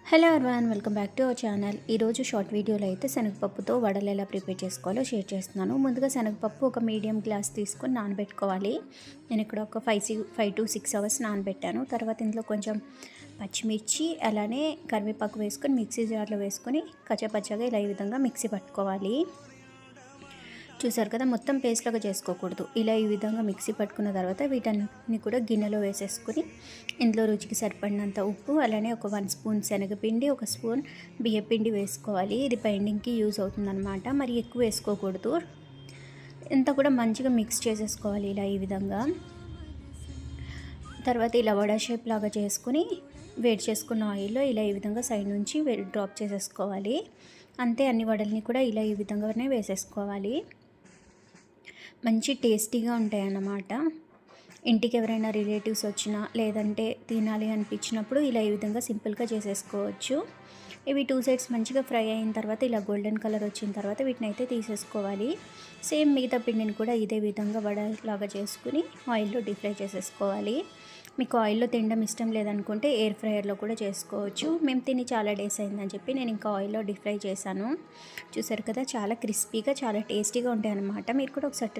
Hello everyone, welcome back to our channel. ఈరోజు short వీడియోలో అయితే శనగపప్పుతో వడలు ఎలా ప్రిపేర్ చేసుకోవాలో షేర్ చేస్తున్నాను. ముందుగా శనగపప్పు ఒక మీడియం గ్లాస్ తీసుకొని నానబెట్టుకోవాలి. నేను ఇక్కడ ఒక 5 to 6 అవర్స్ నానబెట్టాను. తర్వాత ఇందులో కొంచెం పచ్చిమిర్చి అలానే కరివేపాకు వేసుకొని మిక్సీ జార్లో వేసుకొని కచ్చపచ్చగా ఇలా ఈ విధంగా మిక్సీ పట్టుకోవాలి. చూసారు కదా, మొత్తం పేస్ట్లాగా చేసుకోకూడదు. ఇలా ఈ విధంగా మిక్సీ పట్టుకున్న తర్వాత వీటన్ని కూడా గిన్నెలో వేసేసుకొని ఇందులో రుచికి సరిపడినంత ఉప్పు అలానే ఒక 1 స్పూన్ శనగపిండి, 1 స్పూన్ బియ్యపిండి వేసుకోవాలి. ఇది బైండింగ్కి యూజ్ అవుతుందన్నమాట. మరి ఎక్కువ వేసుకోకూడదు. ఇంత కూడా మంచిగా మిక్స్ చేసేసుకోవాలి ఇలా ఈ విధంగా. తర్వాత ఇలా వడ షేప్ లాగా చేసుకుని వేడి చేసుకున్న ఆయిల్లో ఇలా ఈ విధంగా సైడ్ నుంచి డ్రాప్ చేసేసుకోవాలి. అంతే, అన్ని వడల్ని కూడా ఇలా ఈ విధంగానే వేసేసుకోవాలి. మంచి టేస్టీగా ఉంటాయి అన్నమాట. ఇంటికి ఎవరైనా రిలేటివ్స్ వచ్చినా లేదంటే తినాలి అనిపించినప్పుడు ఇలా ఈ విధంగా సింపుల్గా చేసేసుకోవచ్చు. ఇవి 2 సైడ్స్ మంచిగా ఫ్రై అయిన తర్వాత ఇలా గోల్డెన్ కలర్ వచ్చిన తర్వాత వీటిని అయితే తీసేసుకోవాలి. సేమ్ మిగతా పిండిని కూడా ఇదే విధంగా వడలాగా చేసుకుని ఆయిల్లో డీప్ ఫ్రై చేసేసుకోవాలి. మీకు ఆయిల్లో తినడం ఇష్టం లేదనుకుంటే ఎయిర్ ఫ్రైయర్లో కూడా చేసుకోవచ్చు. మేము తిని చాలా డేస్ అయిందని చెప్పి నేను ఇంకా ఆయిల్లో డీప్ ఫ్రై చేశాను. చూసారు కదా, చాలా క్రిస్పీగా చాలా టేస్టీగా ఉంటాయి అన్నమాట. మీరు కూడా ఒకసారి